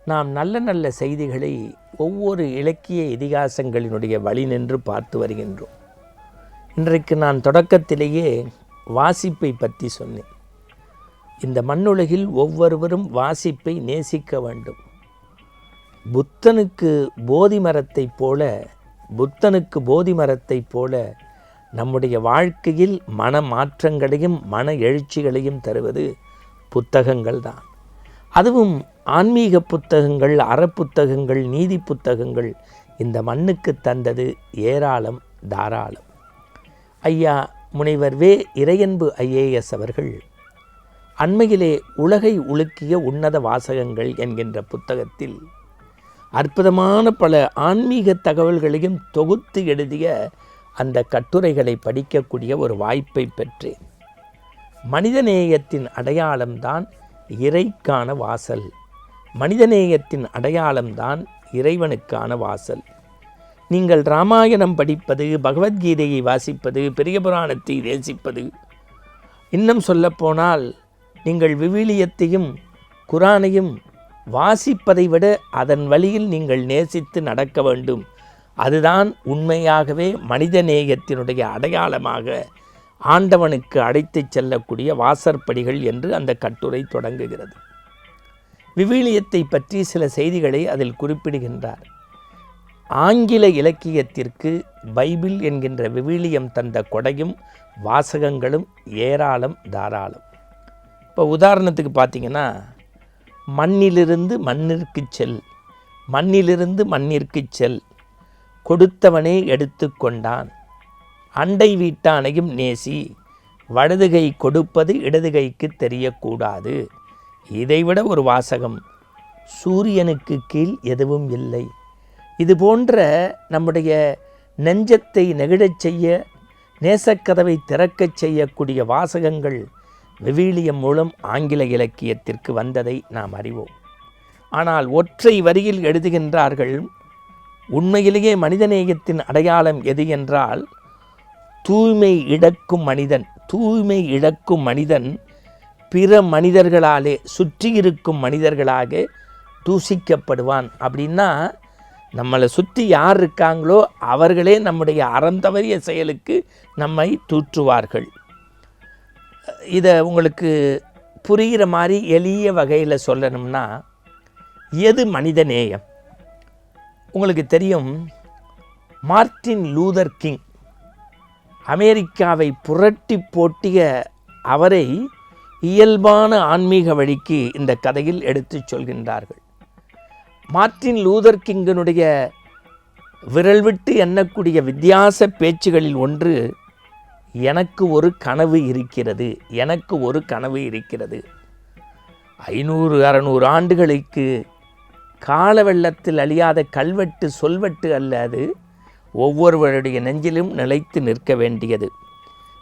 நாம் நல்ல நல்ல செய்திகளை ஒவ்வொரு இலக்கிய இதிகாசங்களினுடைய வழி நின்று பார்த்து வருகின்றோம். இன்றைக்கு நான் தொடக்கத்திலேயே வாசிப்பை பற்றி சொன்னேன். இந்த மண்ணுலகில் ஒவ்வொருவரும் வாசிப்பை நேசிக்க வேண்டும். புத்தனுக்கு போதி மரத்தைப் போல நம்முடைய வாழ்க்கையில் மன மாற்றங்களையும் மன எழுச்சிகளையும் தருவது புத்தகங்கள் தான். அதுவும் ஆன்மீக புத்தகங்கள், அறப்புத்தகங்கள், நீதி புத்தகங்கள் இந்த மண்ணுக்கு தந்தது ஏராளம் தாராளம். ஐயா முனைவர் வே. இறையன்பு IAS அவர்கள் அண்மையிலே உலகை உலுக்கிய உன்னத வாசகங்கள் என்கின்ற புத்தகத்தில் அற்புதமான பல ஆன்மீக தகவல்களையும் தொகுத்து எழுதிய அந்த கட்டுரைகளை படிக்கக்கூடிய ஒரு வாய்ப்பை பெற்றேன். மனிதநேயத்தின் அடையாளம்தான் இறைக்கான வாசல், மனிதநேயத்தின் அடையாளம்தான் இறைவனுக்கான வாசல். நீங்கள் இராமாயணம் படிப்பது, பகவத்கீதையை வாசிப்பது, பெரிய புராணத்தை நேசிப்பது, இன்னும் சொல்லப்போனால் நீங்கள் விவிலியத்தையும் குரானையும் வாசிப்பதை விட அதன் வழியில் நீங்கள் நேசித்து நடக்க வேண்டும். அதுதான் உண்மையாகவே மனிதநேயத்தினுடைய அடையாளமாக ஆண்டவனுக்கு அழைத்து செல்லக்கூடிய வாசற்படிகள் என்று அந்த கட்டுரை தொடங்குகிறது. விவிலியத்தை பற்றி சில செய்திகளை அதில் குறிப்பிடுகின்றார். ஆங்கில இலக்கியத்திற்கு பைபிள் என்கின்ற விவிலியம் தந்த கொடையும் வாசகங்களும் ஏராளம் தாராளம். இப்போ உதாரணத்துக்கு பார்த்தீங்கன்னா, மண்ணிலிருந்து மண்ணிற்கு செல், மண்ணிலிருந்து மண்ணிற்கு செல், கொடுத்தவனே எடுத்து கொண்டான், அண்டை வீட்டானையும் நேசி, வலதுகை கொடுப்பது இடதுகைக்கு தெரியக்கூடாது. இதைவிட ஒரு வாசகம் சூரியனுக்கு கீழ் எதுவும் இல்லை. இது போன்ற நம்முடைய நெஞ்சத்தை நெகிழச் செய்ய, நேசக்கதவை திறக்கச் செய்யக்கூடிய வாசகங்கள் விவிலியம் மூலம் ஆங்கில இலக்கியத்திற்கு வந்ததை நாம் அறிவோம். ஆனால் ஒற்றை வரியில் எழுதுகின்றார்கள், உண்மையிலேயே மனிதநேயத்தின் அடையாளம் எது என்றால், தூய்மை இழக்கும் மனிதன் பிற மனிதர்களாலே, சுற்றி இருக்கும் மனிதர்களாக தூசிக்கப்படுவான். அப்படின்னா நம்மளை சுற்றி யார் இருக்காங்களோ அவர்களே நம்முடைய அறம் தவறிய செயலுக்கு நம்மை தூற்றுவார்கள். இதை உங்களுக்கு புரிகிற மாதிரி எளிய வகையில் சொல்லணும்னா, எது மனிதநேயம்? உங்களுக்கு தெரியும், மார்ட்டின் லூதர் கிங் அமெரிக்காவை புரட்டி போட்டிய அவரை இயல்பான ஆன்மீக வழிக்கு இந்த கதையில் எடுத்துச் சொல்கின்றார்கள். மார்ட்டின் லூதர் கிங்கனுடைய விரல் விட்டு எண்ணக்கூடிய வித்தியாச பேச்சுகளில் ஒன்று, எனக்கு ஒரு கனவு இருக்கிறது, எனக்கு ஒரு கனவு இருக்கிறது. 500-600 ஆண்டுகளுக்கு கால வெள்ளத்தில் அழியாத கல்வெட்டு சொல்வெட்டு அல்ல அது, ஒவ்வொருவருடைய நெஞ்சிலும் நிலைத்து நிற்க வேண்டியது.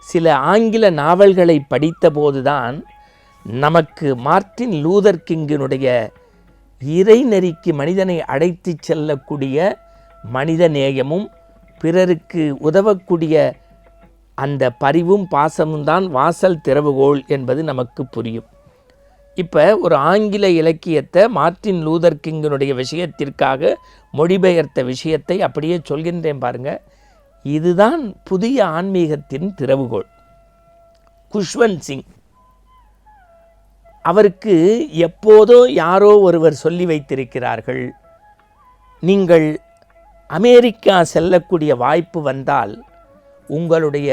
சில ஆங்கில நாவல்களை படித்தபோதுதான் நமக்கு மார்ட்டின் லூதர் கிங்கினுடைய இறைநெறிக்கு மனிதனை அழைத்து செல்லக்கூடிய மனித நேயமும் பிறருக்கு உதவக்கூடிய அந்த பரிவும் பாசமும் தான் வாசல் திறவுகோல் என்பது நமக்கு புரியும். இப்போ ஒரு ஆங்கில இலக்கியத்தை மார்ட்டின் லூதர் கிங்கினுடைய விஷயத்திற்காக மொழிபெயர்த்த விஷயத்தை அப்படியே சொல்கின்றேன் பாருங்க. இதுதான் புதிய ஆன்மீகத்தின் திறவுகோல். குஷ்வந்த் சிங், அவருக்கு எப்போதோ யாரோ ஒருவர் சொல்லி வைத்திருக்கிறார்கள், நீங்கள் அமெரிக்கா செல்லக்கூடிய வாய்ப்பு வந்தால் உங்களுடைய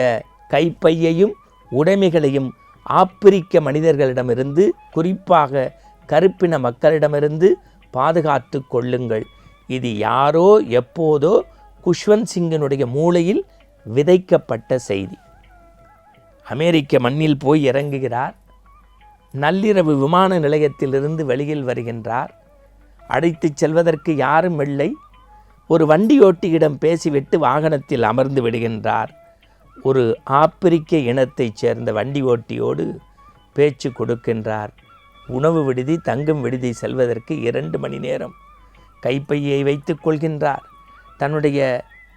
கைப்பையையும் உடைமைகளையும் ஆப்பிரிக்க மனிதர்களிடமிருந்து, குறிப்பாக கருப்பின மக்களிடமிருந்து பாதுகாத்து கொள்ளுங்கள். இது யாரோ எப்போதோ குஷ்வந்த் சிங்கினுடைய மூளையில் விதைக்கப்பட்ட செய்தி. அமெரிக்க மண்ணில் போய் இறங்குகிறார். நள்ளிரவு விமான நிலையத்திலிருந்து வெளியில் வருகின்றார். அழைத்து செல்வதற்கு யாரும் இல்லை. ஒரு வண்டியோட்டியிடம் பேசிவிட்டு வாகனத்தில் அமர்ந்து விடுகின்றார். ஒரு ஆப்பிரிக்க இனத்தைச் சேர்ந்த வண்டி ஓட்டியோடு பேச்சு கொடுக்கின்றார். உணவு விடுதி, தங்கும் விடுதி செல்வதற்கு 2 மணி நேரம். கைப்பையை வைத்து கொள்கின்றார். தன்னுடைய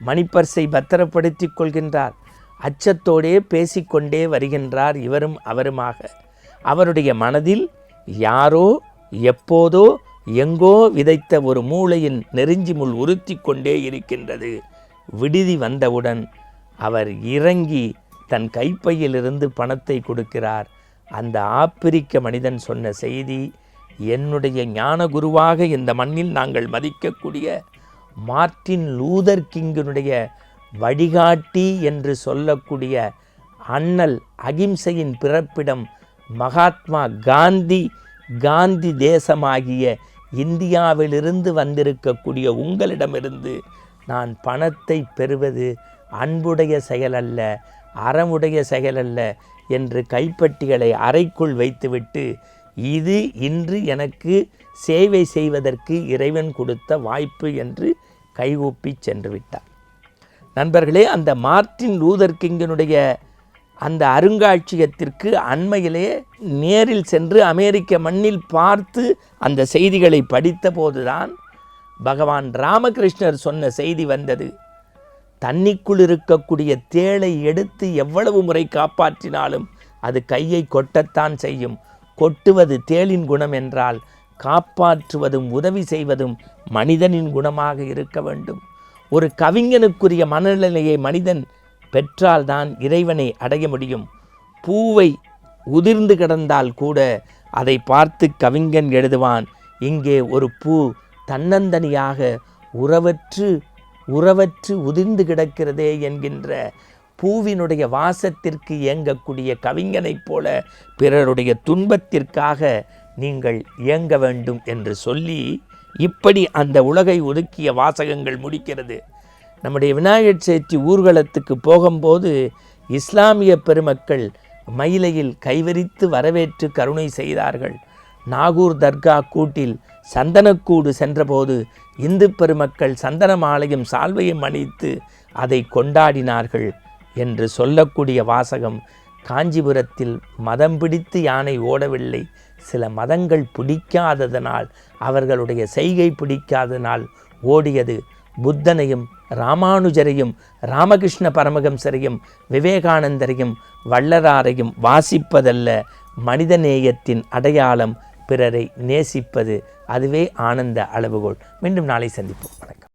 மணிப்பர்ஸை பத்திரப்படுத்தி கொள்கின்றார். அச்சத்தோடே பேசிக்கொண்டே வருகின்றார் இவரும் அவருமாக. அவருடைய மனதில் யாரோ எப்போதோ எங்கோ விதைத்த ஒரு மூளையின் நெருஞ்சி முள் உறுத்தி கொண்டே இருக்கின்றது. விடுதி வந்தவுடன் அவர் இறங்கி தன் கைப்பையிலிருந்து பணத்தை கொடுக்கிறார். அந்த ஆப்பிரிக்க மனிதன் சொன்ன செய்தி, என்னுடைய ஞான குருவாக இந்த மண்ணில் நாங்கள் மதிக்கக்கூடிய மார்ட்டின் லூதர் கிங்கினுடைய வழிகாட்டி என்று சொல்லக்கூடிய அண்ணல் அகிம்சையின் பிறப்பிடம் மகாத்மா காந்தி தேசமாகிய இந்தியாவிலிருந்து வந்திருக்கக்கூடிய உங்களிடமிருந்து நான் பணத்தை பெறுவது அன்புடைய செயலல்ல, அறமுடைய செயலல்ல என்று கைப்பட்டிகளை அறைக்குள் வைத்துவிட்டு, இது இன்று எனக்கு சேவை செய்வதற்கு இறைவன் கொடுத்த வாய்ப்பு என்று கைகூப்பி சென்று விட்டார். நண்பர்களே, அந்த மார்ட்டின் லூதர் கிங்கினுடைய அந்த அருங்காட்சியகத்திற்கு அண்மையிலே நேரில் சென்று அமெரிக்க மண்ணில் பார்த்து அந்த செய்திகளை படித்த போதுதான் பகவான் ராமகிருஷ்ணர் சொன்ன செய்தி வந்தது. தண்ணிக்குள் இருக்கக்கூடிய தேளை எடுத்து எவ்வளவு முறை காப்பாற்றினாலும் அது கையை கொட்டத்தான் செய்யும். கொட்டுவது தேளின் குணம் என்றால் காப்பாற்றுவதும் உதவி செய்வதும் மனிதனின் குணமாக இருக்க வேண்டும். ஒரு கவிஞனுக்குரிய மனநிலையை மனிதன் பெற்றால்தான் இறைவனை அடைய முடியும். பூவை உதிர்ந்து கிடந்தால் கூட அதை பார்த்து கவிஞன் எழுதுவான், இங்கே ஒரு பூ தன்னந்தனியாக உறவற்று உதிர்ந்து கிடக்கிறதே என்கின்ற பூவினுடைய வாசத்திற்கு இயங்கக்கூடிய கவிஞனைப் போல பிறருடைய துன்பத்திற்காக நீங்கள் இயங்க வேண்டும் என்று சொல்லி இப்படி அந்த உலகை ஒதுக்கிய வாசகங்கள் முடிக்கிறது. நம்முடைய விநாயகர் சதுர்த்தி ஊர்வலத்துக்கு போகும்போது இஸ்லாமிய பெருமக்கள் மயிலையில் கைவரித்து வரவேற்று கருணை செய்தார்கள். நாகூர் தர்கா கூட்டில் சந்தனக்கூடு சென்றபோது இந்து பெருமக்கள் சந்தன மாலையும் சால்வையும் அணித்து அதை கொண்டாடினார்கள் என்று சொல்லக்கூடிய வாசகம் காஞ்சிபுரத்தில் மதம் பிடித்து யானை ஓடவில்லை, சில மதங்கள் பிடிக்காததனால், அவர்களுடைய செய்கை பிடிக்காததனால் ஓடியது. புத்தனையும் ராமானுஜரையும் ராமகிருஷ்ண பரமஹம்சரையும் விவேகானந்தரையும் வள்ளலாரையும் வாசிப்பதல்ல மனிதநேயத்தின் அடையாளம், பிறரை நேசிப்பது. அதுவே ஆனந்த அளவுகோல். மீண்டும் நாளை சந்திப்போம். வணக்கம்.